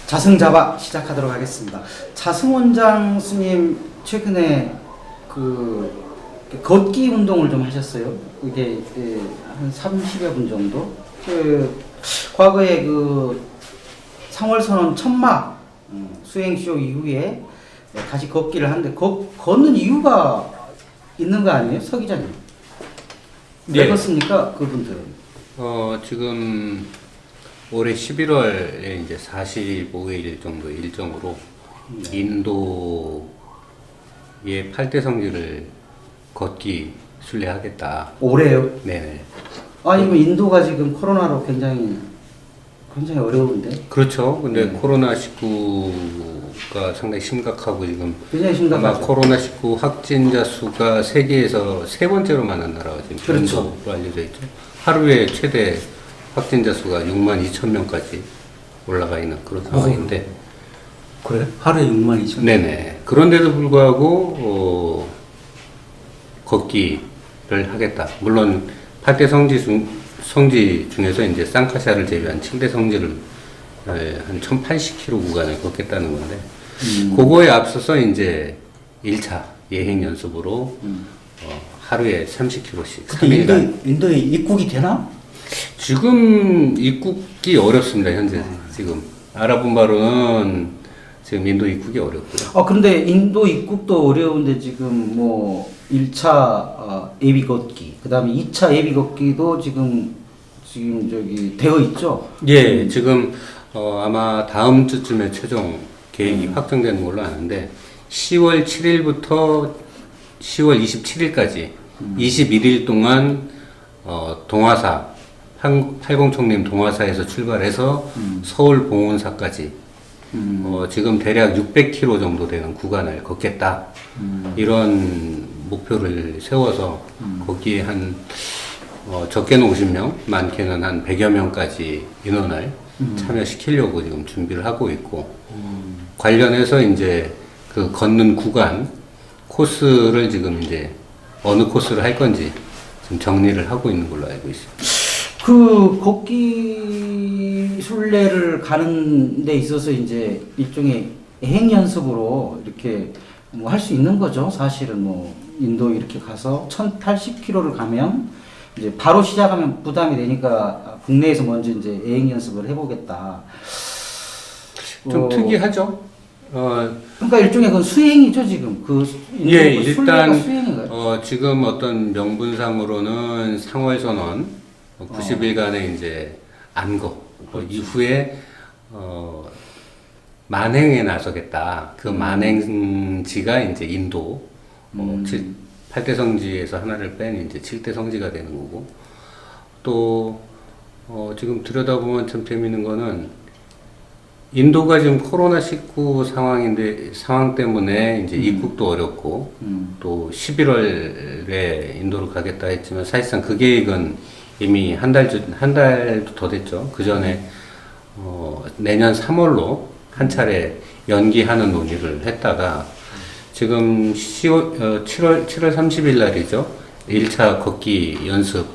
자승자박 시작하도록 하겠습니다. 자승 원장 스님 최근에 그 걷기 운동을 좀 하셨어요. 이게 한 30여 분 정도. 과거에 그 상월선언 천막 수행쇼 이후에 다시 걷기를 하는데 걷는 이유가 있는 거 아니에요, 서 기자님? 왜 네. 걷습니까, 그분들은? 지금 올해 11월에 이제 45일 정도 일정으로 인도의 8대 성지를 걷기 순례하겠다. 올해요? 네네. 아니, 뭐 인도가 지금 코로나로 굉장히 어려운데? 그렇죠. 근데 코로나19가 상당히 심각하고 지금 굉장히 아마 심각하죠. 코로나19 확진자 수가 세계에서 세 번째로 많은 나라가 지금 그렇죠. 인도로 알려져 있죠. 하루에 최대 확진자 수가 6만 2천 명까지 올라가 있는 그런 상황인데. 그래? 하루에 6만 2천? 네네. 그런데도 불구하고 걷기를 하겠다. 물론 8대 성지 중에서 이제 쌍카샤를 제외한 7대 성지를 한 1080km 구간을 걷겠다는 건데, 그거에 앞서서 이제 1차 예행 연습으로 하루에 30km씩. 근데 인도에 입국이 되나? 지금 입국이 어렵습니다, 현재. 지금. 알아본 바로는 지금 인도 입국이 어렵고요. 근데 인도 입국도 어려운데 지금 뭐 1차 예비 걷기, 그 다음에 2차 예비 걷기도 지금 저기 되어 있죠? 예, 지금 아마 다음 주쯤에 최종 계획이 확정되는 걸로 아는데 10월 7일부터 10월 27일까지 21일 동안 동화사 팔공총림 동화사에서 출발해서 서울 봉온사까지 지금 대략 600km 정도 되는 구간을 걷겠다 이런 목표를 세워서 거기에 한 적게는 50명, 많게는 한 100여 명까지 인원을 참여시키려고 지금 준비를 하고 있고, 관련해서 이제 그 걷는 구간, 코스를 지금 이제 어느 코스를 할 건지 지금 정리를 하고 있는 걸로 알고 있습니다. 그 걷기 순례를 가는 데 있어서 이제 일종의 예행 연습으로 이렇게 뭐 할 수 있는 거죠. 사실은 뭐 인도 이렇게 가서 1080km를 가면 이제 바로 시작하면 부담이 되니까 국내에서 먼저 이제 예행 연습을 해보겠다. 좀 특이하죠? 그러니까 일종의 그 수행이죠 지금 그 인도 예, 그 순례가 일단 수행인가요? 지금 어떤 명분상으로는 상월선언 90일간의 이제 안거 이후에 만행에 나서겠다. 그 만행지가 이제 인도 8대 성지에서 하나를 뺀 이제 7대 성지가 되는 거고, 또 지금 들여다보면 참 재밌는 거는 인도가 지금 코로나19 상황 때문에 이제 입국도 어렵고 또 11월에 인도를 가겠다 했지만 사실상 그 계획은 이미 한 달도 더 됐죠. 그 전에 내년 3월로 한 차례 연기하는 논의를 했다가 지금 7월 30일 날이죠. 1차 걷기 연습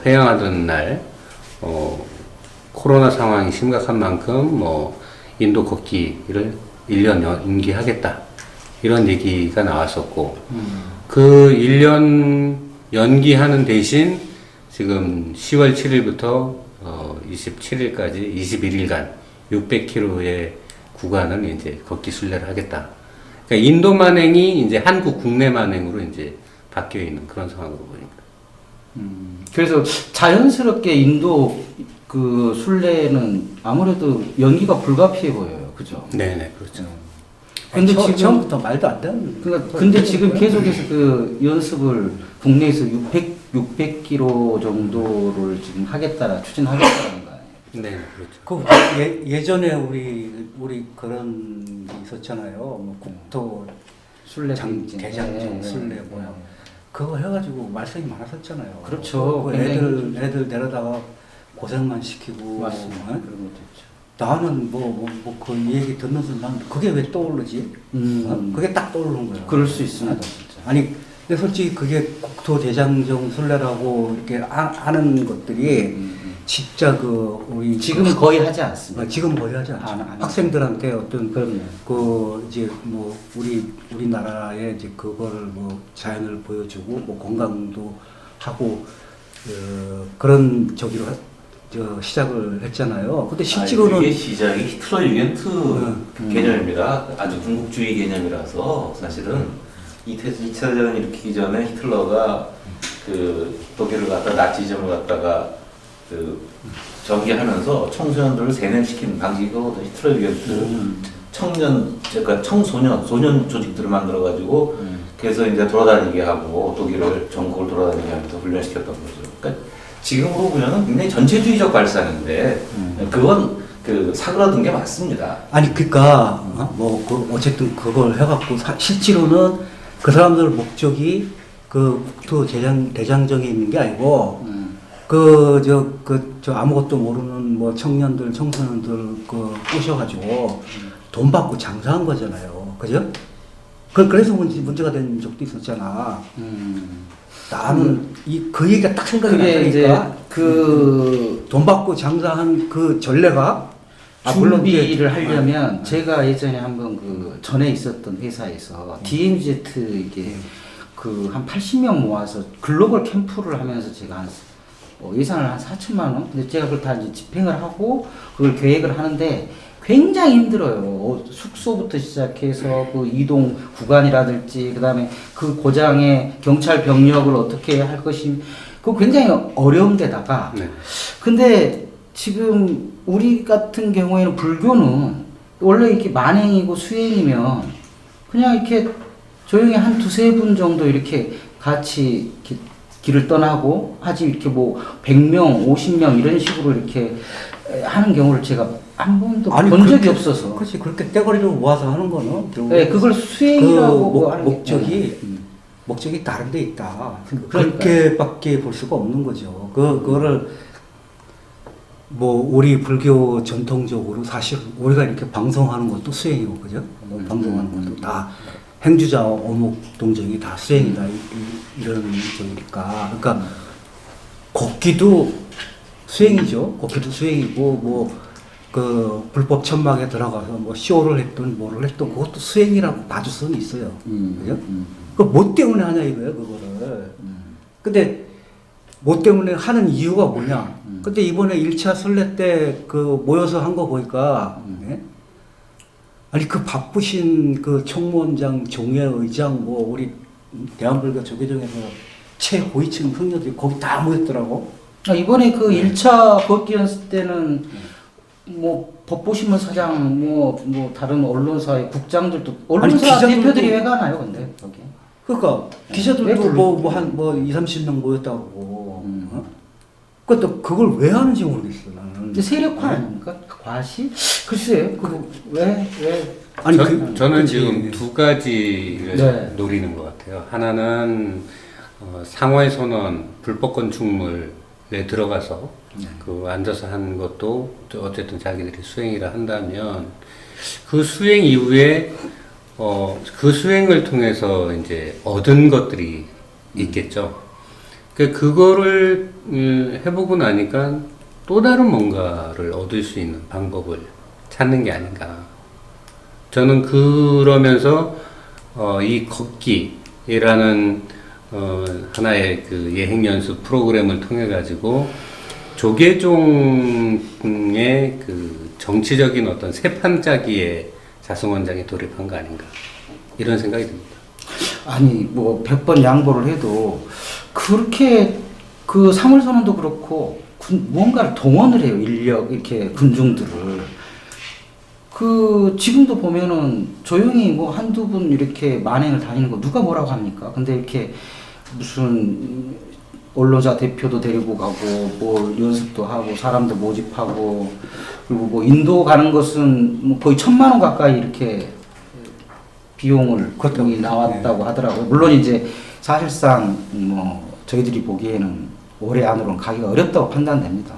회항하던 날 코로나 상황이 심각한 만큼 인도 걷기를 1년 연기하겠다 이런 얘기가 나왔었고 그 1년 연기하는 대신 지금 10월 7일부터 27일까지 21일간 600km의 구간을 이제 걷기 순례를 하겠다. 그러니까 인도 만행이 이제 한국 국내 만행으로 이제 바뀌어 있는 그런 상황으로 보입니다. 그래서 자연스럽게 인도 그 순례는 아무래도 연기가 불가피해 보여요, 그죠? 네네, 그렇죠. 근데 지금 처음부터 말도 안 되는. 그러니까 근데 지금 계속해서 그 연습을 국내에서 600km 정도를 지금 추진하겠다는 거 아니에요? 네, 그렇죠. 그 예전에 우리 그런 게 있었잖아요. 뭐 국토 순례 대장정 순례 뭐야. 그거 해가지고 말썽이 많았었잖아요. 그렇죠. 그 애들 데려다가 고생만 시키고. 맞습니다. 어? 그런 것도 있죠. 나는 그 얘기 듣는 순간 그게 왜 떠오르지? 그게 딱 떠오르는 거예요. 그럴 수 있습니다, 진짜. 아니, 근데 솔직히 그게 국토 대장정 순례라고 이렇게 하는 것들이 진짜 우리 지금은 거의 하지 않습니다. 지금 거의 하지 않죠. 안 하죠. 학생들한테 어떤 그럼요. 이제 뭐 우리나라에 이제 그거를 뭐 자연을 보여주고 뭐 건강도 하고 그런 저기로 시작을 했잖아요. 근데 실제로는 이게 시작이 히틀러 유겐트 개념입니다. 아주 군국주의 개념이라서 사실은 2차 대전을 일으키기 전에 히틀러가 그 독일을 갖다 나치즘을 갖다가 전개하면서 청소년들을 세뇌시킨 방식이거든요. 히틀러 유겐트 그러니까 소년 조직들을 만들어 가지고 그래서 이제 돌아다니게 하고 독일을 전국을 돌아다니게 하면서 훈련시켰던 거죠. 그러니까 지금으로 보면은 굉장히 전체주의적 발상인데 그건 사그라든 게 맞습니다. 아니 그러니까 어쨌든 그걸 해갖고 실제로는 그 사람들 목적이 국토 대장정에 있는 게 아니고 저 아무것도 모르는 뭐 청년들 청소년들 꼬셔가지고 돈 받고 장사한 거잖아요. 그죠? 그래서 문제가 된 적도 있었잖아. 나는 그 얘기가 딱 생각이 나니까 돈 받고 장사한 그 전례가 준비를 하려면 제가 예전에 한번 전에 있었던 회사에서 DMZ 이게 한 80명 모아서 글로벌 캠프를 하면서 제가 예산을 한 4천만 원? 근데 제가 그걸 다 이제 집행을 하고 그걸 계획을 하는데 굉장히 힘들어요. 숙소부터 시작해서 그 이동 구간이라든지 그다음에 그 고장의 경찰 병력을 어떻게 할 것이 그거 굉장히 어려운 데다가 근데 지금 우리 같은 경우에는 불교는 원래 이렇게 만행이고 수행이면 그냥 이렇게 조용히 한 두세 분 정도 이렇게 같이 이렇게 길을 떠나고 하지 이렇게 뭐 100명, 50명 이런 식으로 이렇게 하는 경우를 제가 한 번도 본 적이 없어서. 그렇지. 그렇게 떼거리를 모아서 하는 거는 네, 그걸 수행이라고 하는 목적이 다른 데 있다. 그렇게밖에 볼 수가 없는 거죠. 그거를 뭐 우리 불교 전통적으로 사실 우리가 이렇게 방송하는 것도 수행이고 그죠? 방송하는 것도 다 행주자 어묵 동정이 다 수행이다 이런 쪽이니까 그러니까 걷기도 수행이죠. 걷기도 수행이고 불법 천막에 들어가서 뭐 쇼를 했던 뭐를 했던 그것도 수행이라고 봐줄 수는 있어요. 그죠? 뭐 때문에 하냐 이거예요 그거를. 근데 뭐 때문에 하는 이유가 뭐냐? 근데 이번에 1차 순례 때 모여서 한 거 보니까 아니 바쁘신 총무원장, 종회의장 뭐 우리 대한불교 조계종에서 최고위층 흥녀들이 거기 다 모였더라고. 이번에 1차 걷기 연습 때는 뭐 법보신문 사장 뭐 다른 언론사의 국장들도 언론사 대표들이 왜 가나요 근데 거기? 그러니까 기자들도 뭐 2, 30명 모였다고. 그것도 그걸 왜 하는지 모르겠어 나는. 세력화 아닙니까? 과시? 글쎄요. 왜? 아니 저는 지금 두 가지를 노리는 것 같아요. 하나는 상호의 선언 불법 건축물에 들어가서 앉아서 한 것도 어쨌든 자기들이 수행이라 한다면 그 수행 이후에 그 수행을 통해서 이제 얻은 것들이 있겠죠. 그거를 해보고 나니까 또 다른 뭔가를 얻을 수 있는 방법을 찾는 게 아닌가. 저는 그러면서 이 걷기라는 하나의 예행 연습 프로그램을 통해 가지고 조계종의 정치적인 어떤 세판짜기에 자승원장이 돌입한 거 아닌가 이런 생각이 듭니다. 아니 뭐 100번 양보를 해도 그렇게 사물선언도 그렇고 무언가를 동원을 해요. 인력 이렇게 군중들을 지금도 보면은 조용히 뭐 한두 분 이렇게 만행을 다니는 거 누가 뭐라고 합니까? 근데 이렇게 무슨 언론사 대표도 데리고 가고 뭐 연습도 하고 사람도 모집하고 그리고 뭐 인도 가는 것은 뭐 거의 1,000만 원 가까이 이렇게 비용을 나왔다고 하더라고요. 물론 이제 사실상 뭐 저희들이 보기에는 올해 안으로는 가기가 어렵다고 판단됩니다.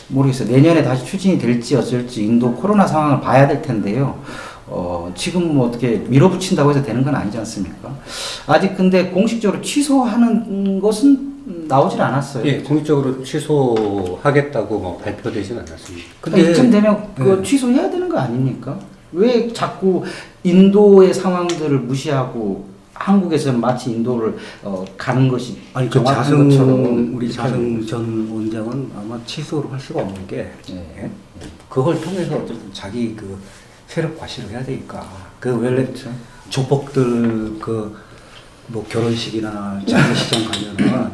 모르겠어요. 내년에 다시 추진이 될지 어쩔지 인도 코로나 상황을 봐야 될 텐데요. 지금 뭐 어떻게 밀어붙인다고 해서 되는 건 아니지 않습니까? 아직 근데 공식적으로 취소하는 것은 나오질 않았어요. 예, 공식적으로 취소하겠다고 뭐 발표되진 않았습니다. 근데 이쯤 되면 그거 네. 취소해야 되는 거 아닙니까? 왜 자꾸 인도의 상황들을 무시하고 한국에서는 마치 인도를 가는 것이 아니 그 정확한 자승 것처럼 우리 이렇게 자승 전 원장은 아마 취소를 할 수가 없는 게 예. 예? 그걸 통해서 어쨌든 자기 그 세력 과시를 해야 되니까 그 원래 조폭들 그 뭐 결혼식이나 장례식장 가면은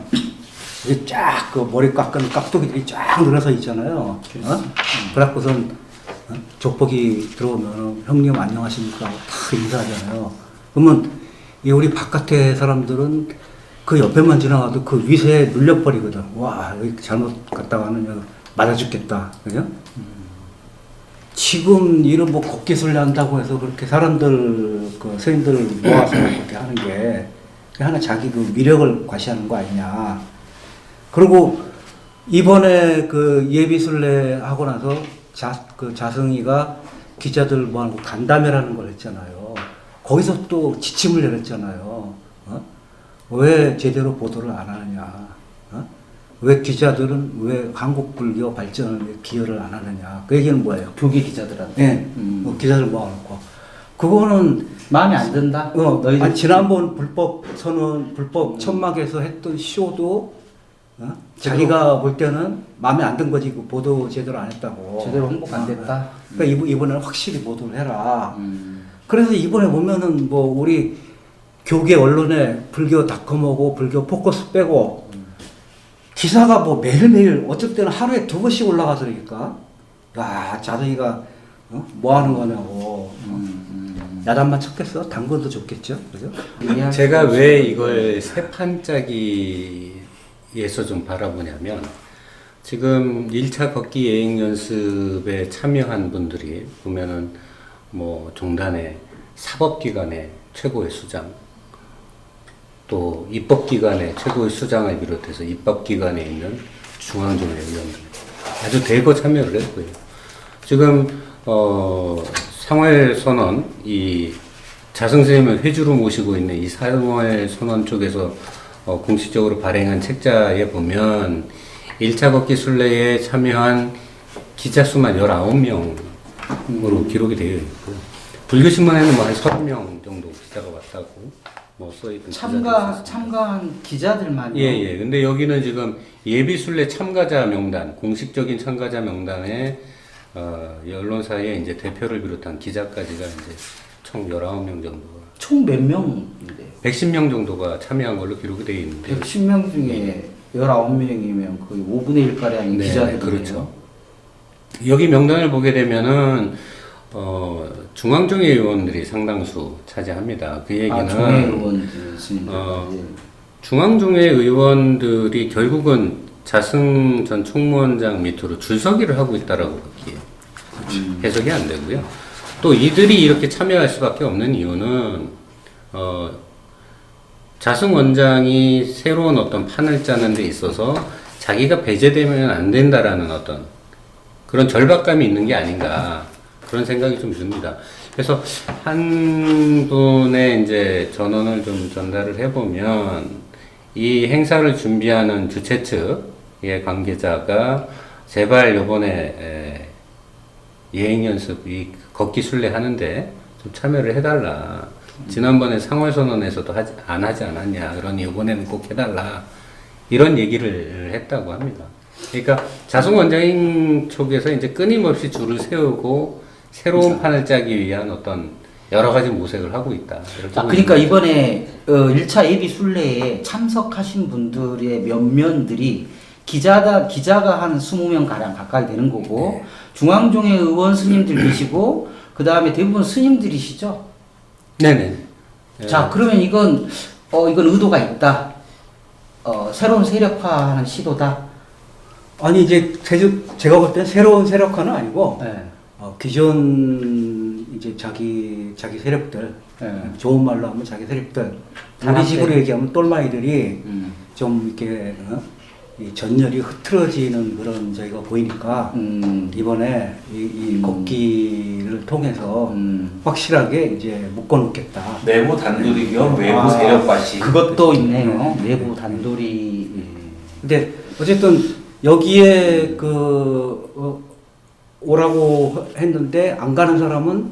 이게 쫙 그 머리 깎은 깍두기들이 쫙 늘어서 있잖아요. 그래갖고선 조폭이 들어오면 형님 안녕하십니까 하고 다 인사하잖아요. 그러면 이 우리 바깥에 사람들은 그 옆에만 지나가도 그 위세에 눌려버리거든. 와 여기 잘못 갔다가는 여기 맞아 죽겠다. 그죠? 지금 이런 뭐 곡기술래 한다고 해서 그렇게 사람들 그 스님들을 모아서 그렇게 하는 게 하나 자기 그 위력을 과시하는 거 아니냐. 그리고 이번에 그 예비술래 하고 나서 그 자승이가 기자들 뭐하고 간담회라는 걸 했잖아요. 거기서 또 지침을 내렸잖아요. 왜 제대로 보도를 안 하느냐. 왜 기자들은 왜 한국 불교 발전에 기여를 안 하느냐. 그 얘기는 뭐예요? 교계 기자들한테. 네. 기자들 모아놓고. 그거는 마음에 안 든다. 너희들 아니, 지난번 불법 선언, 불법 천막에서 했던 쇼도 자기가 볼 때는 마음에 안 든 거지. 그 보도 제대로 안 했다고. 제대로 홍보 안 됐다. 그러니까 이번에는 확실히 보도를 해라. 그래서 이번에 보면은 뭐 우리 교계 언론에 불교닷컴하고 불교 포커스 빼고 기사가 뭐 매일매일 어쩔 때는 하루에 2번씩 올라가더라니까. 야, 자승이가 뭐 하는 거냐고. 야단만 쳤겠어? 당근도 줬겠죠? 그죠? 제가 왜 이걸 세 판짜기에서 좀 바라보냐면 지금 1차 걷기 예행 연습에 참여한 분들이 보면은 뭐 종단의 사법기관의 최고의 수장, 또 입법기관의 최고의 수장을 비롯해서 입법기관에 있는 중앙정의 의원들 아주 대거 참여를 했고요. 지금 상활선언, 이 자승스님을 회주로 모시고 있는 이 상활선언 쪽에서 공식적으로 발행한 책자에 보면 1차 걷기 순례에 참여한 기자 수만 19명으로 기록이 되어 있고요. 불교신문에는 뭐 한 30명 정도 기자가 왔다고 뭐 써있던 참가한 기자들만요. 예. 근데 여기는 지금 예비순례 참가자 명단, 공식적인 참가자 명단에 언론사의 이제 대표를 비롯한 기자까지가 이제 총 19명 정도가. 총 몇 명인데요? 110명 정도가 참여한 걸로 기록이 되어 있는데. 110명 중에 19명이면 거의 5분의 1가량이 네, 기자들이에요. 그렇죠. 여기 명단을 보게 되면은 중앙정예 의원들이 상당수 차지합니다. 그 얘기는 종회 의원들 스님들. 중앙정예 의원들이 결국은 자승 전 총무원장 밑으로 줄서기를 하고 있다라고 그렇게 해석이 안 되고요. 또 이들이 이렇게 참여할 수밖에 없는 이유는 자승 원장이 새로운 어떤 판을 짜는 데 있어서 자기가 배제되면 안 된다라는 어떤 그런 절박감이 있는 게 아닌가 그런 생각이 좀 듭니다. 그래서 한 분의 이제 전언을 좀 전달을 해보면 이 행사를 준비하는 주최 측의 관계자가 제발 요번에 예행 연습, 이 걷기 순례 하는데 좀 참여를 해달라. 지난번에 상월선언에서도 안 하지 않았냐. 그러니 이번에는 꼭 해달라. 이런 얘기를 했다고 합니다. 그러니까 자승 원장인 쪽에서 이제 끊임없이 줄을 세우고 새로운 판을 짜기 위한 어떤 여러 가지 모색을 하고 있다. 그러니까 이번에 1차 예비 순례에 참석하신 분들의 면면들이 기자가 한 20명 가량 가까이 되는 거고, 네. 중앙종회 의원 스님들 계시고, 그 다음에 대부분 스님들이시죠? 네네. 자, 그러면 이건 의도가 있다. 새로운 세력화하는 시도다. 아니, 이제 제가 볼 땐 새로운 세력화는 아니고, 네. 기존 이제 자기 세력들, 네. 좋은 말로 하면 자기 세력들, 단합대. 우리 식으로 얘기하면 똘마이들이 좀 이렇게 이 전열이 흐트러지는 그런 저희가 보이니까 이번에 이 걷기를 통해서 확실하게 이제 묶어놓겠다. 내부 단돌이 겸 외부 세력 과시. 그것도 있네요. 내부 단돌이. 근데 어쨌든 여기에 오라고 했는데 안 가는 사람은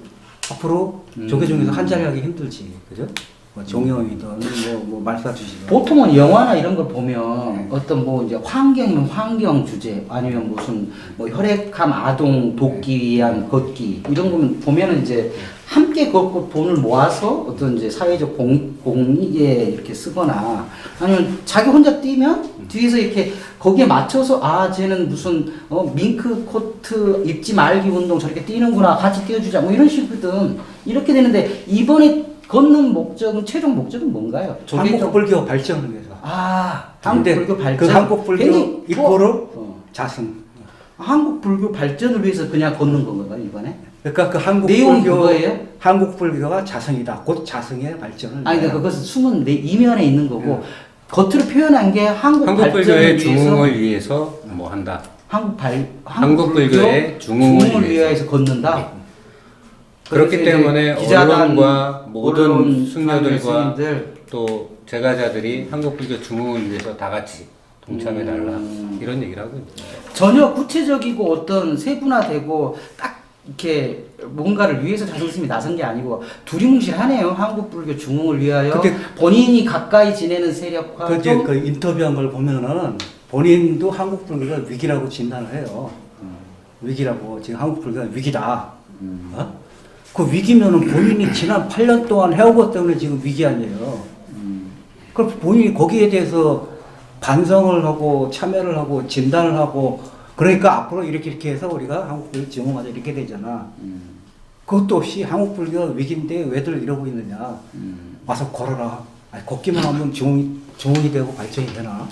앞으로 조계종에서 한 자리 하기 힘들지, 그죠? 뭐 종영이든 뭐 말사주시든. 보통은 영화나 이런 걸 보면 어떤 뭐 이제 환경이면 환경 주제 아니면 무슨 뭐 혈액암 아동 돕기 위한 걷기 이런 거면 보면은 이제 함께 걷고 돈을 모아서 어떤 이제 사회적 공익에 이렇게 쓰거나 아니면 자기 혼자 뛰면 뒤에서 이렇게 거기에 맞춰서 아 쟤는 무슨 밍크 코트 입지 말기 운동 저렇게 뛰는구나 같이 뛰어주자 뭐 이런 식이거든. 이렇게 되는데 이번에 걷는 목적은 최종 목적은 뭔가요? 한국 불교 발전을 위해서. 아, 한국 근데 불교 발전. 그 한국 불교 괜히 이코르 자승. 한국 불교 발전을 위해서 그냥 걷는 건가요 이번에? 그러니까 그 한국 내용이 불교 그거예요? 한국 불교가 자승이다. 곧 자승의 발전을. 아니 그러니까 위하여. 그것은 숨은 내 이면에 있는 거고 겉으로 표현한 게 한국 한국 발전을 불교의 위해서 중흥을 위해서 뭐 한다. 한국 불교의 중흥을 위해서 걷는다. 그렇기 그래서 때문에 이제 기자단, 언론과 모든 언론, 승려들과 스님들, 또 제가자들이 한국 불교 중흥을 위해서 다 같이 동참해달라 이런 얘기를 하고 있죠. 전혀 구체적이고 어떤 세분화되고 딱 이렇게 뭔가를 위해서 자존심이 나선 게 아니고 두리뭉실하네요. 한국 불교 중흥을 위하여 근데 본인이 가까이 지내는 세력과 그 이제 그 인터뷰한 걸 보면은 본인도 한국 불교가 위기라고 진단을 해요. 위기라고 지금 한국 불교가 위기다. 그 위기면은 본인이 지난 8년 동안 해온 것 때문에 지금 위기 아니에요. 그럼 본인이 거기에 대해서 반성을 하고 참여를 하고 진단을 하고 그러니까 앞으로 이렇게 해서 우리가 한국 불교 증오하자 이렇게 되잖아. 그것도 없이 한국 불교가 위기인데 왜들 이러고 있느냐. 와서 걸어라. 아니, 걷기만 하면 증오이 되고 발전이 되나?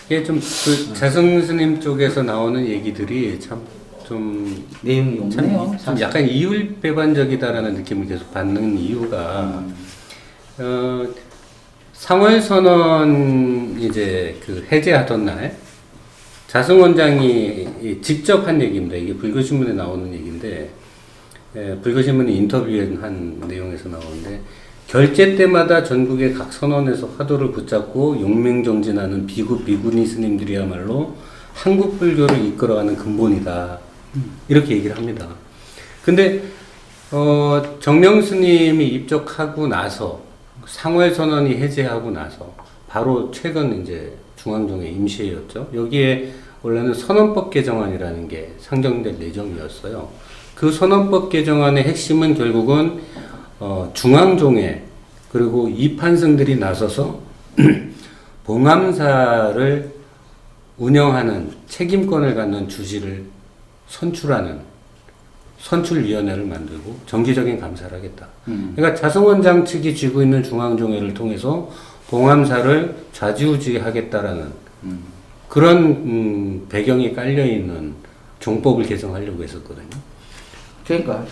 이게 좀 그 자승 스님 쪽에서 나오는 얘기들이 참 좀 내용이 없네요. 좀 약간 이율배반적이다라는 느낌을 계속 받는 이유가 상월선언 이제 그 해제하던 날 자승 원장이 직접 한 얘기입니다. 이게 불교신문에 나오는 얘기인데 불교신문이 인터뷰한 내용에서 나오는데 결제 때마다 전국의 각 선원에서 화두를 붙잡고 용맹정진하는 비구 비구니 스님들이야말로 한국 불교를 이끌어가는 근본이다. 이렇게 얘기를 합니다. 근데 정명 스님이 입적하고 나서 상월선언이 해제하고 나서 바로 최근 이제 중앙종의 임시회였죠. 여기에 원래는 선언법 개정안이라는 게 상정될 예정이었어요. 그 선언법 개정안의 핵심은 결국은 중앙종회 그리고 이판승들이 나서서 봉암사를 운영하는 책임권을 갖는 주지를 선출하는 선출위원회를 만들고 정기적인 감사를 하겠다. 그러니까 자승원장 측이 쥐고 있는 중앙종회를 통해서 봉암사를 좌지우지하겠다라는 그런 배경이 깔려있는 종법을 개정하려고 했었거든요. 그러니까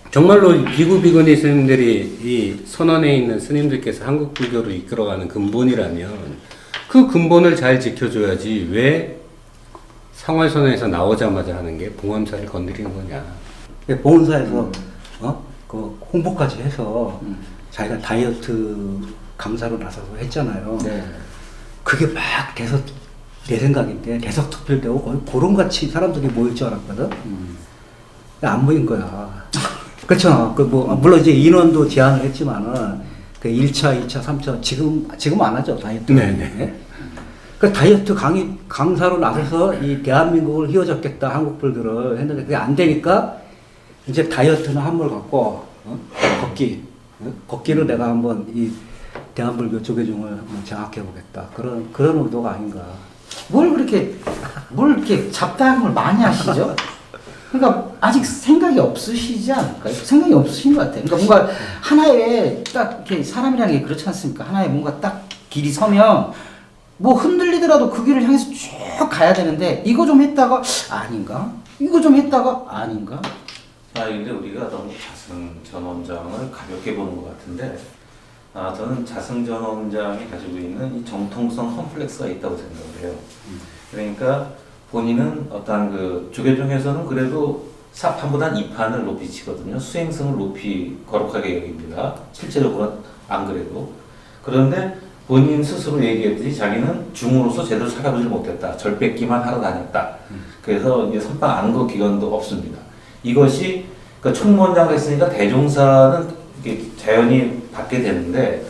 정말로 비구비구니 스님들이 이 선언에 있는 스님들께서 한국 불교를 이끌어가는 근본이라면 그 근본을 잘 지켜줘야지 왜 상월선언에서 나오자마자 하는 게 봉암사를 건드리는 거냐. 봉은사에서 그 홍보까지 해서 자기가 다이어트 강사로 나서서 했잖아요. 네. 그게 막 내 생각인데 대석특필되고 거의 고름같이 사람들이 모일 줄 알았거든. 안 모인 거야. 그렇죠. 물론 이제 인원도 제한을 했지만은 그 1차, 2차, 3차 지금 안 하죠 다이어트. 네네. 그 다이어트 강사로 나서서 이 대한민국을 휘어잡겠다 한국 불교를 했는데 그게 안 되니까 이제 다이어트는 한물 갖고 걷기로 내가 한번 이 대한불교 조계종을 한번 장악해 보겠다 그런 의도가 아닌가. 뭘 그렇게 잡다한 걸 많이 하시죠? 그러니까 아직 생각이 없으시지 않을까요? 생각이 없으신 것 같아요. 그러니까 뭔가 하나의 딱 이렇게 사람이라는 게 그렇지 않습니까? 하나의 뭔가 딱 길이 서면 뭐 흔들리더라도 그 길을 향해서 쭉 가야 되는데 이거 좀 했다가 아닌가? 이거 좀 했다가 아닌가? 근데 우리가 너무 자승 전 원장을 가볍게 보는 것 같은데, 저는 자승 전 원장이 가지고 있는 이 정통성 컴플렉스가 있다고 생각을 해요. 그러니까 본인은 어떤 그 조계종에서는 그래도 사판보단 이판을 높이 치거든요. 수행성을 높이 거룩하게 여깁니다. 실제로는 안 그래도. 그런데 본인 스스로 얘기했듯이 자기는 중으로서 제대로 살아보질 못했다. 절 뺏기만 하러 다녔다. 그래서 이제 선빵 안거 기간도 없습니다. 이것이 그러니까 총무원장을 했으니까 대종사는 이게 자연히 받게 되는데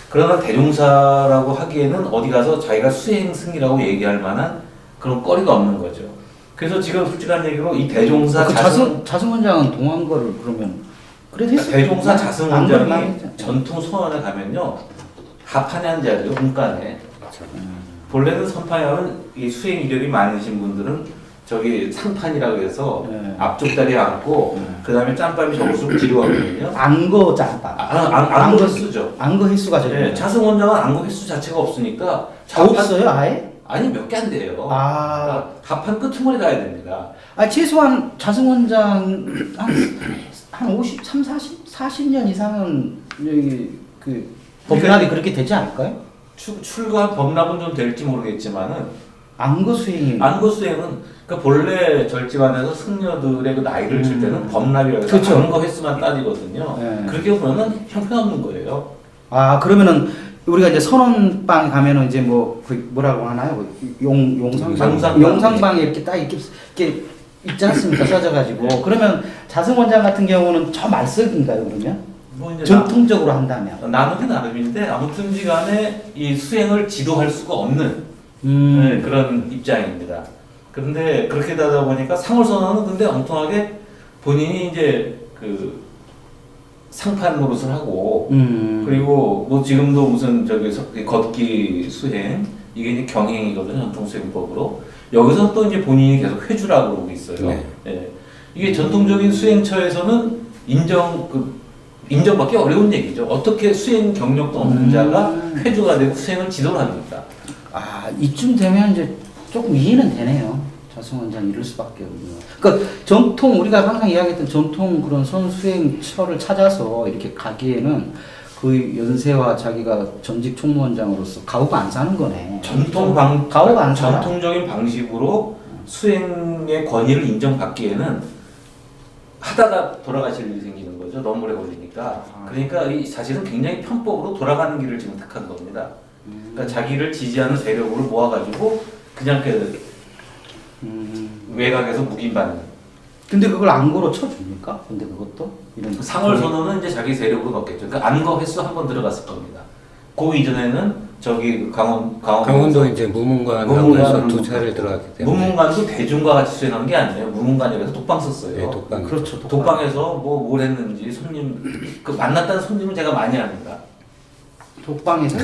그러나 대종사라고 하기에는 어디 가서 자기가 수행 승이라고 얘기할 만한 그런 거리가 없는 거죠. 그래서 지금 솔직한 얘기로 이 대종사 그 자승원장은 동한 거를 그러면 그래도 했을 대종사 많이 자승원장이 했잖아요. 전통 소원에 가면요 하판에 앉아야 돼요. 문간에. 본래는 선판에 하면 이 수행 이력이 많으신 분들은 저기 상판이라고 해서 네. 앞쪽 다리에 앉고 그 다음에 짬밥이 저것으로 뒤로 가거든요. 안거 짬밥. 안거 횟수죠. 안거 횟수가 네, 적어요. 자승원장은 안거 횟수 자체가 없으니까 다 자판- 없어요, 아예? 아니 몇 개 안 돼요. 아. 합판 끄트머리 가야 됩니다. 아, 최소한 자승원장 한 53, 40년 이상은 여기 그 법납이 그렇게 되지 않을까요? 출가 법납은 좀 될지 모르겠지만은 안거 수행이 안거 수행은 그러니까 본래 절집안에서 승려들의 그 나이를 칠 때는 법납이라고 해서 그쵸. 안거 횟수만 따지거든요. 네. 그렇게 보면은 형편없는 거예요. 아, 그러면은 우리가 이제 선원방 가면은 이제 그 뭐라고 하나요? 용상방. 용상방에 이렇게 딱 이렇게 있지 않습니까? 써져가지고. 그러면 자승원장 같은 경우는 저 말석인가요, 그러면? 뭐 이제 전통적으로 한다면. 나누긴 나름인데 아무튼지간에 이 수행을 지도할 수가 없는 음. 네, 그런 입장입니다. 그런데 그렇게 되다 보니까 상월선언은 근데 엉뚱하게 본인이 이제 그 상판 노릇을 하고 그리고 뭐 지금도 무슨 저기 걷기 수행 이게 이제 경행이거든요. 전통 수행법으로 여기서 또 이제 본인이 계속 회주라고 그러고 있어요. 네. 예. 이게 전통적인 수행처에서는 인정받기 어려운 얘기죠. 어떻게 수행 경력도 없는 자가 회주가 되고 수행을 지도를 합니까? 아, 이쯤 되면 이제 조금 이해는 되네요. 자승원장 이럴 수밖에 없네요. 그러니까 전통 우리가 항상 이야기했던 전통 그런 선수행처를 찾아서 이렇게 가기에는 그 연세와 자기가 전직 총무원장으로서 가오가 안 사는 거네. 가오가 안 살아. 전통적인 방식으로 수행의 권위를 인정받기에는 하다가 돌아가실 일이 생기는 거죠. 너무 오래 걸리니까. 그러니까 이 사실은 굉장히 편법으로 돌아가는 길을 지금 택한 겁니다. 그러니까 자기를 지지하는 세력으로 모아가지고 그냥 외곽에서 묵인받는. 근데 그걸 안거로 쳐줍니까? 근데 그것도 이런 상월 선언은 이제 자기 세력으로 넣겠죠. 그러니까 안거 횟수 한 번 들어갔을 겁니다. 그 이전에는 저기 강원도 이제 무문관하고 해서 두 차례 들어갔기 때문에 무문관도 대중과 같이 수행한 게 아니에요. 무문관이라서 독방 썼어요. 네, 독방. 그렇죠. 독방에서 뭘 했는지 손님 그 만났다는 손님을 제가 많이 합니다. 독방에서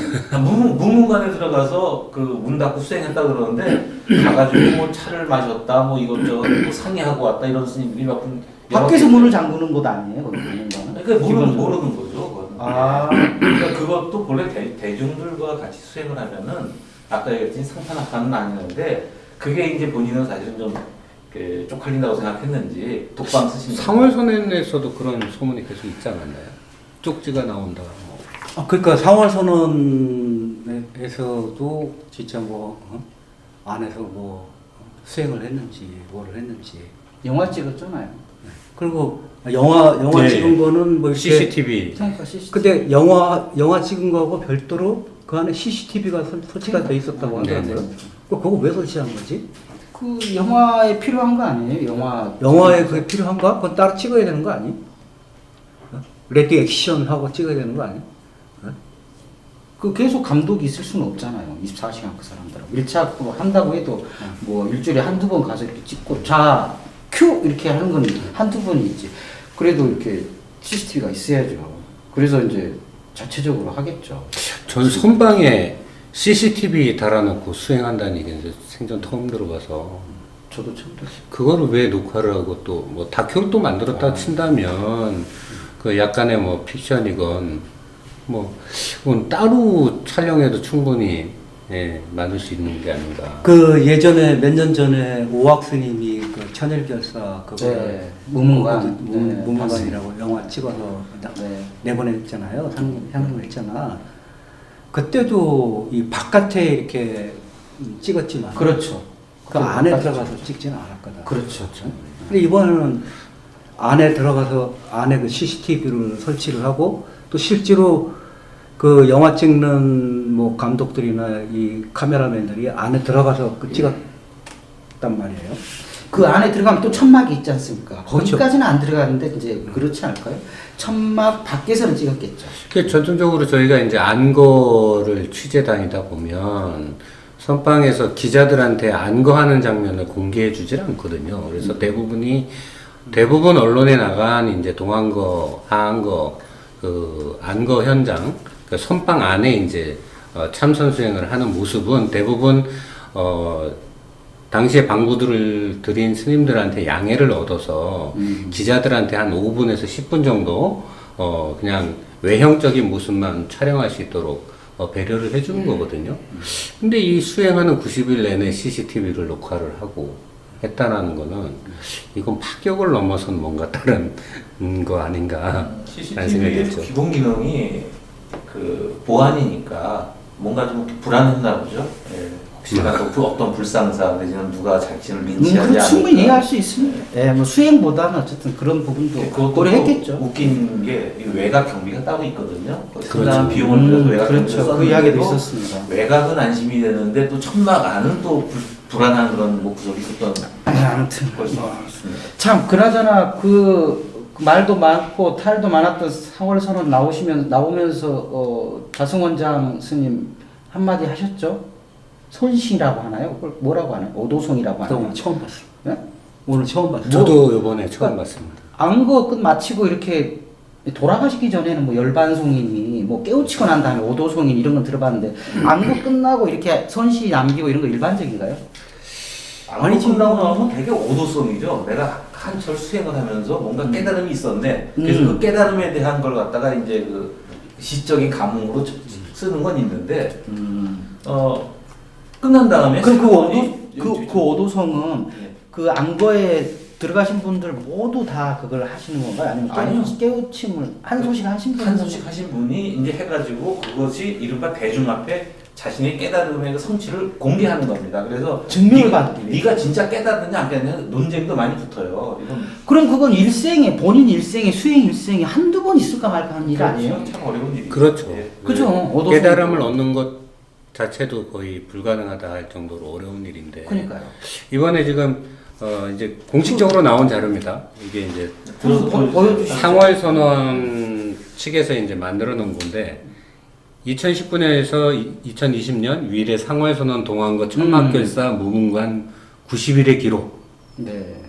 무문관에 들어가서 그 문 닫고 수행했다 그러는데 가가지고 뭐 차를 마셨다 뭐 이것저것 뭐 상의하고 왔다 이런 스님들이 몇 분. 밖에서 문을 잠그는 곳 아니에요? 거기 독방은? 그러니까 모르는 거죠. 그건. 아. 그러니까 그것도 본래 대중들과 같이 수행을 하면은 아까 얘기했듯이 상판합판은 아니는데 그게 이제 본인은 사실은 좀 쪽팔린다고 생각했는지 독방 쓰신 상월선언에서도 그런 소문이 계속 있지 않았나요? 쪽지가 나온다. 그러니까 상월선언에서도 진짜 안에서 수행을 했는지 뭐를 했는지. 영화 찍었잖아요. 그리고 영화 네. 찍은 거는 뭐 이렇게 CCTV. 그러니까 CCTV. 근데 영화 찍은 거하고 별도로 그 안에 CCTV가 설치가 돼 있었다고 네, 하더라고요. 그거 왜 설치한 거지? 그 영화에 필요한 거 아니에요? 영화에 그게 필요한가? 그건 따로 찍어야 되는 거 아니? 레디 액션 하고 찍어야 되는 거 아니? 그 계속 감독이 있을 수는 없잖아요. 24시간 그 사람들하고 1차 한다고 해도 뭐 일주일에 한두 번 가서 이렇게 찍고 자 큐 이렇게 하는 건 한두 번이 있지. 그래도 이렇게 CCTV가 있어야죠. 그래서 이제 자체적으로 하겠죠. 전 선방에 CCTV 달아놓고 수행한다는 얘기는 생전 처음 들어봐서 저도 처음 들었어요. 그거를 왜 녹화를 하고 또 뭐 다큐를 또 만들었다 친다면 그 약간의 뭐 픽션이건 뭐 그건 따로 촬영해도 충분히 만들 수 있는 게 아닌가. 그 예전에 몇 년 전에 오학 스님이 그 천일결사 그거 네, 무문관. 네, 무문관이라고 영화 찍어서 네. 내보냈잖아요. 상영했잖아. 그때도 이 바깥에 이렇게 찍었지만 그렇죠. 그 안에 들어가서 찍지는 않았거든. 그렇죠. 근데 이번에는 안에 들어가서 안에 그 CCTV를 설치를 하고 또 실제로 그 영화 찍는 뭐 감독들이나 이 카메라맨들이 안에 들어가서 그 찍었단 말이에요. 그 안에 들어가면 또 천막이 있지 않습니까? 그렇죠. 거기까지는 안 들어가는데 이제 그렇지 않을까요? 천막 밖에서는 찍었겠죠. 그 전통적으로 저희가 이제 안거를 취재 다니다 보면 선방에서 기자들한테 안거하는 장면을 공개해 주질 않거든요. 그래서 대부분 언론에 나간 이제 동안거, 하안거, 그 안거 현장, 그 선방 안에 이제 참선 수행을 하는 모습은 대부분 당시에 방구들을 드린 스님들한테 양해를 얻어서 기자들한테 한 5분에서 10분 정도 그냥 외형적인 모습만 촬영할 수 있도록 배려를 해주는 거거든요. 근데 이 수행하는 90일 내내 CCTV를 녹화를 하고 했다라는 거는 이건 파격을 넘어선 뭔가 다른 거 아닌가 라는 생각이 CCTV의 들죠. 기본 기능이 그 보안이니까 뭔가 좀 불안했나 보죠. 예. 혹시나 또 어떤 불상사 내지는 누가 자신을 lin치하지 않을까. 충분히 이해할 수 있습니다. 예, 뭐 수행보다는 어쨌든 그런 부분도 그것도 고려했겠죠. 웃긴 게 이 외곽 경비가 따로 있거든요. 그렇죠. 상당한 비용을 들여서 외곽 경비를 그렇죠. 그 썼는데도 이야기도 있었습니다. 외곽은 안심이 되는데 또 천막 안은 또 불안한 그런 뭐 구석이 있었던 아무튼 것이 뭐. 있습니다. 참 그나저나 그 말도 많고 탈도 많았던 4월 선언 나오면서 자승원장 스님 한마디 하셨죠? 손시라고 하나요? 그걸 뭐라고 하나요? 오도송이라고 하나요? 오늘 처음 봤어요. 예? 오늘 처음 봤어요. 저도 이번에 처음 그러니까 봤습니다. 안거 끝 마치고 이렇게 돌아가시기 전에는 뭐 열반송이니 뭐 깨우치고 난 다음에 오도송인 이런 건 들어봤는데 안거 끝나고 이렇게 선시 남기고 이런 거 일반적인가요? 아니 끝나고 나오면 되게 오도성이죠. 내가 한철 수행을 하면서 뭔가 깨달음이 있었네. 그래서 그 깨달음에 대한 걸 갖다가 이제 그 시적인 감흥으로 쓰는 건 있는데 끝난 다음에 그럼 그 스님이 오도성은 예. 그 안거에 들어가신 분들 모두 다 그걸 하시는 건가요? 아니면 아니요. 깨우침을 한 소식 하신 분? 한 소식 하신 분이 이제 해가지고 그것이 이른바 대중 앞에 자신의 깨달음의 그 성취를 공개하는 겁니다. 그래서 증명을 받기 위해. 네가 진짜 깨달았냐 안 깨달았냐 논쟁도 많이 붙어요. 이건 그럼 그건 일생에 본인 일생에 수행 일생에 한두 번 있을까 말까 하는 일 아니에요? 그렇죠. 참 어려운 일이죠. 그렇죠. 예. 그죠? 오도송. 깨달음을 얻는 것 자체도 거의 불가능하다 할 정도로 어려운 일인데. 그러니까요. 이번에 지금 이제 공식적으로 나온 자료입니다. 이게 이제 한번 보여주시죠. 상월 선언 측에서 이제 만들어 놓은 건데 2019년에서 2020년 위례 상월 선언 동안거 천막결사 무문관 90일의 기록 네.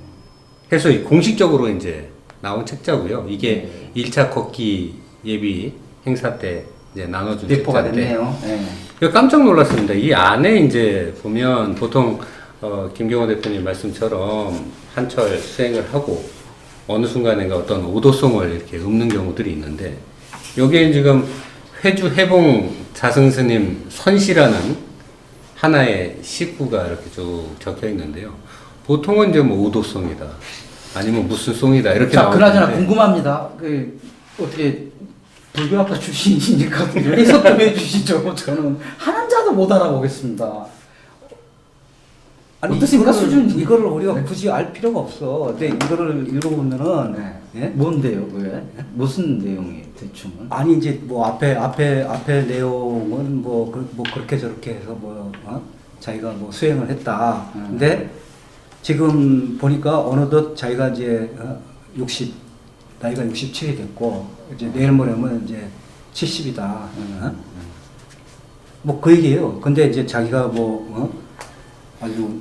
해서 공식적으로 이제 나온 책자고요. 이게 1차 걷기 예비 행사 때 이제 나눠준 배포가 책자인데 됐네요. 네. 이거 깜짝 놀랐습니다. 이 안에 이제 보면 보통 김경호 대표님 말씀처럼 한철 수행을 하고 어느 순간에가 어떤 오도송을 이렇게 읊는 경우들이 있는데 여기에 지금 회주 해봉 자승스님 선시라는 하나의 시구가 이렇게 쭉 적혀 있는데요. 보통은 이제 뭐 오도송이다 아니면 무슨 송이다 이렇게 자, 그나저나 나오는데 궁금합니다. 그 어떻게 불교학과 출신이니까 해석 좀 해주시죠. 저는 한 자도 못 알아보겠습니다. 어떻습니까, 수준? 이거를 우리가 굳이 알 필요가 없어. 근데 이거를 읽어보면은 예? 뭔데요, 왜? 무슨 내용이 대충은? 아니 이제 뭐 앞에 내용은 뭐 그렇게 저렇게 해서 자기가 뭐 수행을 했다. 근데 지금 보니까 어느덧 자기가 이제 나이가 67이 됐고 이제 내일 모레면 이제 70이다. 뭐 그 얘기예요. 근데 이제 자기가 아주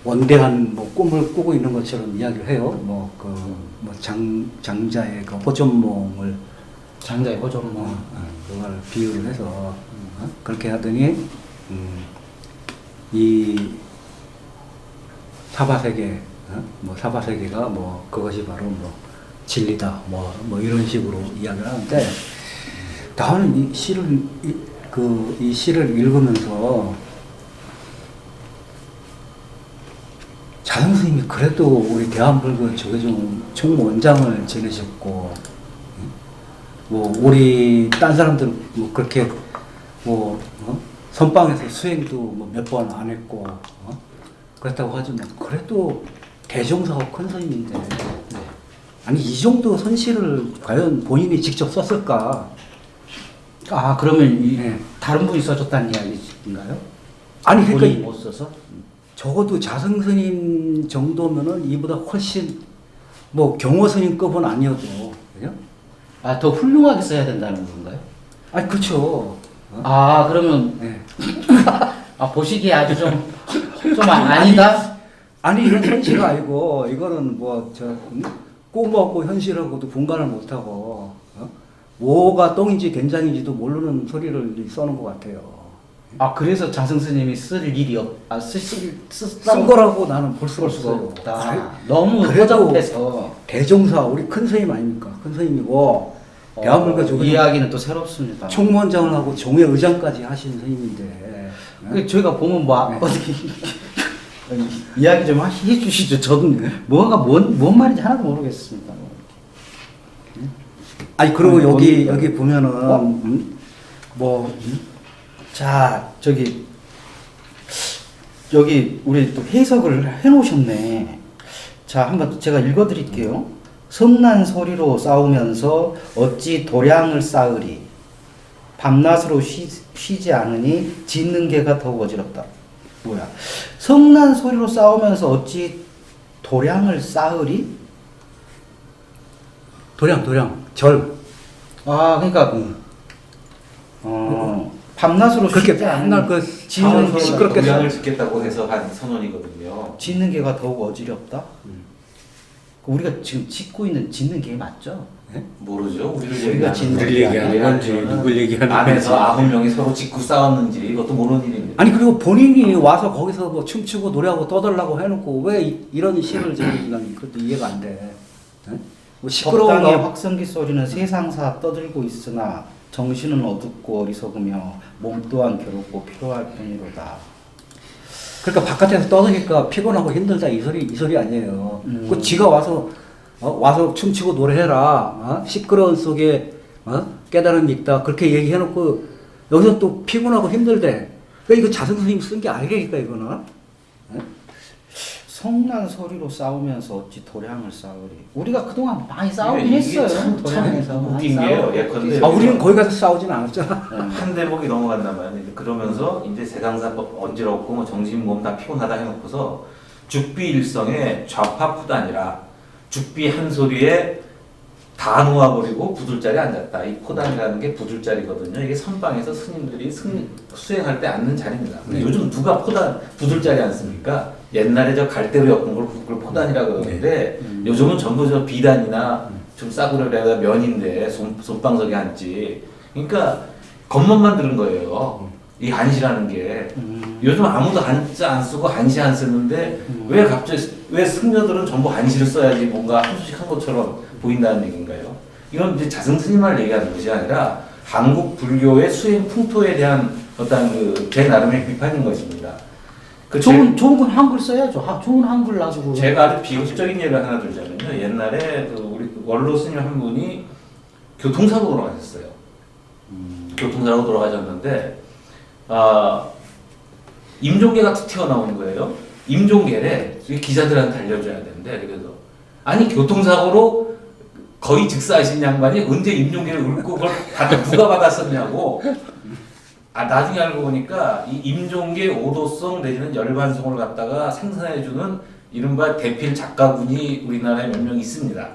원대한 꿈을 꾸고 있는 것처럼 이야기를 해요. 장자의 그 호전몽을 장자의 호전몽. 그걸 비유를 해서 그렇게 하더니 이 사바세계 사바세계가 그것이 바로 진리다 이런 식으로 이야기를 하는데 나는 이 시를 읽으면서 자승 스님이 그래도 우리 대한불교 조계종 총원장을 지내셨고 우리 딴 사람들은 그렇게 선방에서 수행도 몇 번 안 했고 그렇다고 하지만 그래도 대종사고 큰 스님인데 아니 이 정도 선시를 과연 본인이 직접 썼을까? 아 그러면 네. 다른 분이 써줬다는 이야기인가요? 아니 본인이 그러니까 못 써서? 적어도 자성 스님 정도면은 이보다 훨씬 뭐 경호 스님급은 아니어도 그죠? 아더 훌륭하게 써야 된다는 건가요? 아니 그렇죠. 아 그러면 네. 아 보시기에 아주 좀 아니다. 아니 이건 현실이 아니고 이거는 뭐저 꼬먹고 현실하고도 분간을 못하고 뭐가 똥인지 된장인지도 모르는 소리를 써는 것 같아요. 아 그래서 자승스님이 쓸 일이 쓴 거라고 나는 볼 수가 없어요. 없다. 너무 그래도 허접해서 대종사 우리 큰 스님 아닙니까? 큰 스님이고 대한민국 이 이야기는 또 새롭습니다. 총무원장을 하고 종회 의장까지 하신 스님인데 그 저희가 보면 뭐 네. 어떻게 이야기 좀 해주시죠. 저도 뭐가 뭔 말인지 하나도 모르겠습니다. 아니 그리고 아니, 여기 보면은 어? 자 저기 여기 우리 또 해석을 해놓으셨네. 자 한번 제가 읽어드릴게요. 성난 소리로 싸우면서 어찌 도량을 쌓으리. 밤낮으로 쉬지 않으니 짖는 개가 더욱 어지럽다. 뭐야? 성난 소리로 싸우면서 어찌 도량을 쌓으리? 도량 절 아 그러니까 밤낮으로 그렇게 쉬지 않으니 맨날 그 짖는 개가 시끄럽게 동양을 짓겠다고 해서 한 선언이거든요. 짖는 개가 더욱 어지럽다. 우리가 지금 짖고 있는 짖는 개 맞죠? 모르죠. 우리를 우리가 얘기하는 짓는 우리를 게 얘기하는 아니라 건지 누굴 얘기하는 안에서 건지 9명이 서로 짓고 싸웠는지 이것도 모르는 일입니다. 아니 그리고 본인이 와서 거기서 뭐 춤추고 노래하고 떠들라고 해놓고 왜 이런 시를 지르는 그것도 이해가 안 돼. 네? 뭐 시끄러운 적당의 거 확성기 소리는 세상사 떠들고 있으나 정신은 어둡고 어리석으며 몸 또한 괴롭고 피로할 뿐이로다. 그러니까 바깥에서 떠드니까 피곤하고 힘들다 이 소리 아니에요. 음. 그 지가 와서 춤추고 노래해라. 시끄러운 속에 깨달음이 있다. 그렇게 얘기해놓고 여기서 또 피곤하고 힘들대. 그러니까 이거 자성 스님 쓴 게 아니라니까 이거는. 성난 소리로 싸우면서 어찌 도량을 쌓으리. 우리가 그동안 많이 싸우긴 이게 했어요. 참 도량에서 많이 웃긴 게요. 싸우고 예컨대 아 우리는 거기 가서 싸우진 않았잖아. 한 대목이 넘어간다면 이제 그러면서 이제 세상사법 언지럽고 뭐 정신 몸 다 피곤하다 해놓고서 죽비일성의 좌파푸도 아니라 죽비 한 소리에 다 놓아버리고 부들자리에 앉았다. 이 포단이라는 게 부들자리거든요. 이게 선방에서 스님들이 수행할 때 앉는 자리입니다. 근데 요즘 누가 부들자리에 앉습니까? 옛날에 저 갈대로 엮은 걸 그걸 포단이라고 그러는데 요즘은 전부 저 비단이나 좀 싸구려라 면인데 손방석에 앉지. 그러니까 겉멋만 들은 거예요. 이 한시라는 게 요즘 아무도 한자 안 쓰고 한시 안 쓰는데 왜 갑자기 왜 승려들은 전부 한시를 써야지 뭔가 한수씩 한 것처럼 보인다는 얘기인가요? 이건 이제 자승스님만 얘기하는 것이 아니라 한국 불교의 수행 풍토에 대한 어떤 제 나름의 비판인 것입니다. 좋은 건 한글 써야죠. 좋은 한글 놔두고. 제가 아주 비극적인 예를 하나 들자면요. 옛날에 우리 원로 스님 한 분이 교통사고 돌아가셨어요. 교통사고 돌아가셨는데 임종계가 툭 튀어나오는 거예요. 임종계래 기자들한테 알려줘야 되는데 그래서 아니 교통사고로 거의 즉사하신 양반이 언제 임종계를 읊고 그걸 누가 받았었냐고. 나중에 알고 보니까 이 임종계 오도성 내지는 열반성을 갖다가 생산해주는 이른바 대필 작가군이 우리나라에 몇 명 있습니다.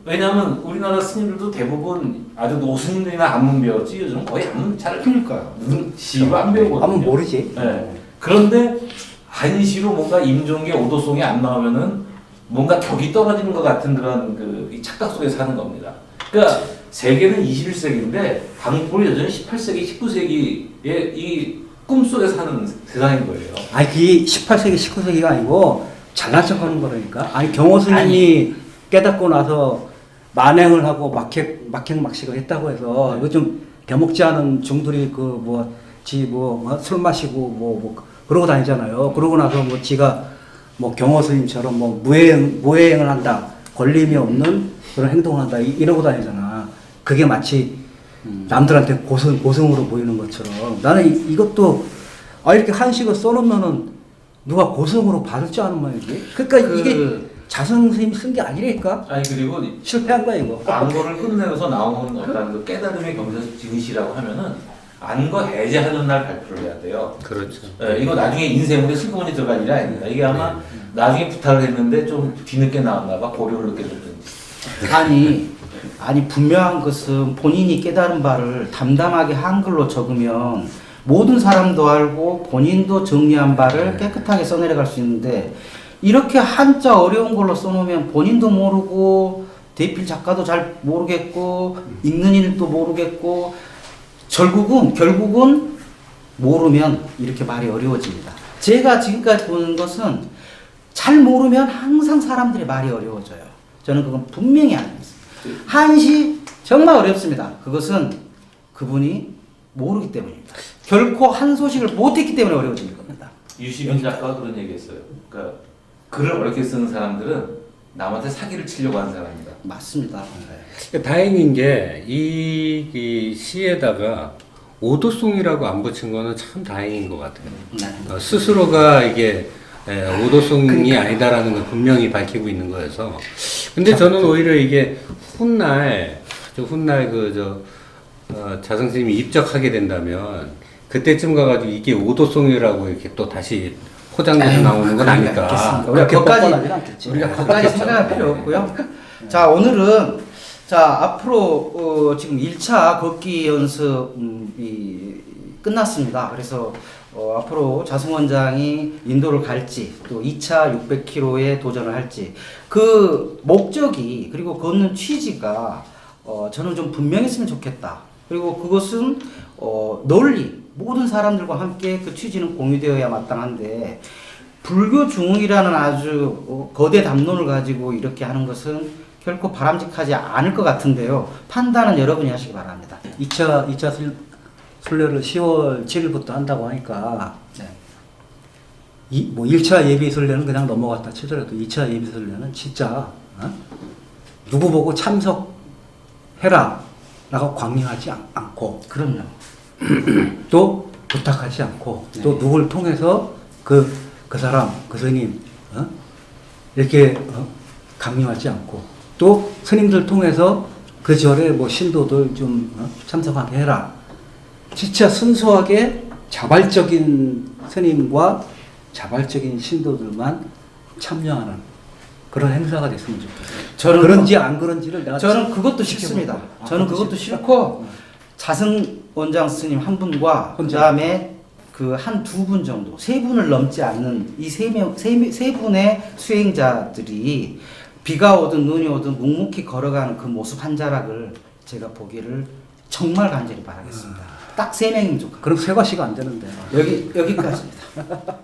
왜냐하면 우리나라 스님들도 대부분 아주 노스님들이나 안문 배웠지 요즘 거의 안문 잘 그러니까요. 시로 안 배우거든요. 아무 모르지. 네. 그런데 한시로 뭔가 임종계 오도송이 안 나오면은 뭔가 격이 떨어지는 것 같은 그런 이 착각 속에 사는 겁니다. 그러니까 세계는 21세기인데 한국은 여전히 18세기, 19세기의 이 꿈속에 사는 세상인 거예요. 아니 그게 18세기, 19세기가 아니고 잘난 척하는 거라니까. 아니 경호 스님이 깨닫고 나서 만행을 하고 막행막식을 했다고 해서 요즘 대목지 않은 중들이 술 마시고 뭐 그러고 다니잖아요. 그러고 나서 뭐 지가 뭐 경호 스님처럼 뭐 무해행을 한다, 걸림이 없는 그런 행동을 한다 이러고 다니잖아. 그게 마치 남들한테 고승으로 보이는 것처럼 나는 이것도 이렇게 한식을 써놓으면은 누가 고승으로 받을 줄 아는 모양이지. 그러니까 이게 자성 선생님이 쓴 게 아니라니까. 아니 그리고 실패한 거야 이거. 안거를 끝내고서 나온 어떤 그 깨달음의 경제적 증시라고 하면은 안거 해제하는 날 발표를 해야 돼요. 그렇죠. 예, 이거 나중에 인쇄물에 슬그머니 들어갈 일이 아닙니다. 이게 아마 나중에 부탁을 했는데 좀 뒤늦게 나왔나 봐. 고려를 늦게 줬든지. 아니 분명한 것은 본인이 깨달은 바를 담담하게 한글로 적으면 모든 사람도 알고 본인도 정리한 바를 깨끗하게 써내려갈 수 있는데 이렇게 한자 어려운 걸로 써놓으면 본인도 모르고 대필 작가도 잘 모르겠고 읽는 일도 모르겠고 결국은 모르면 이렇게 말이 어려워집니다. 제가 지금까지 보는 것은 잘 모르면 항상 사람들의 말이 어려워져요. 저는 그건 분명히 알겠습니다. 한시 정말 어렵습니다. 그것은 그분이 모르기 때문입니다. 결코 한 소식을 못했기 때문에 어려워지는 겁니다. 유시민 작가가 그런 얘기했어요. 그러니까 글을 어렵게 쓰는 사람들은 남한테 사기를 치려고 하는 사람이다. 맞습니다. 다행인 게 이 시에다가 오도송이라고 안 붙인 거는 참 다행인 것 같아요. 네. 스스로가 이게 오도송이 아니다라는 걸 분명히 밝히고 있는 거여서. 근데 저는 오히려 이게 훗날 자성 스님이 입적하게 된다면 그때쯤 가가지고 이게 오도송이라고 이렇게 또 다시 포장돼서 나오는 건 아닐까. 우리가 뻔뻔하진 않겠지. 거기까지 생각할 필요 없고요. 자, 오늘은 앞으로 지금 1차 걷기 연습이 끝났습니다. 그래서 앞으로 자승 원장이 인도를 갈지 또 2차 600km에 도전을 할지 그 목적이 그리고 걷는 취지가 저는 좀 분명했으면 좋겠다. 그리고 그것은 널리 모든 사람들과 함께 그 취지는 공유되어야 마땅한데 불교 중흥이라는 아주 거대 담론을 가지고 이렇게 하는 것은 결코 바람직하지 않을 것 같은데요. 판단은 여러분이 하시기 바랍니다. 2차 순례를 10월 7일부터 한다고 하니까 네. 1차 예비 순례는 그냥 넘어갔다 치더라도 2차 예비 순례는 진짜 누구 보고 참석해라 라고 강요하지 않고 그럼요. 또 부탁하지 않고 네. 또 누굴 통해서 그 사람, 그 스님 이렇게 강요하지 않고 또 스님들 통해서 그 절에 뭐 신도들 좀 참석하게 해라. 진짜 순수하게 자발적인 스님과 자발적인 신도들만 참여하는 그런 행사가 됐으면 좋겠어요. 저는 그런지 안 그런지를 내가 저는 그것도 싫습니다. 저는 그것도 싫고 자승 원장 스님 한 분과 그 다음에 그 한 두 분 정도, 세 분을 넘지 않는 이 세 분의 수행자들이 비가 오든 눈이 오든 묵묵히 걸어가는 그 모습 한 자락을 제가 보기를 정말 간절히 바라겠습니다. 딱 3명이면 좋겠다. 그럼 세 과시가 안 되는데. 여기까지입니다.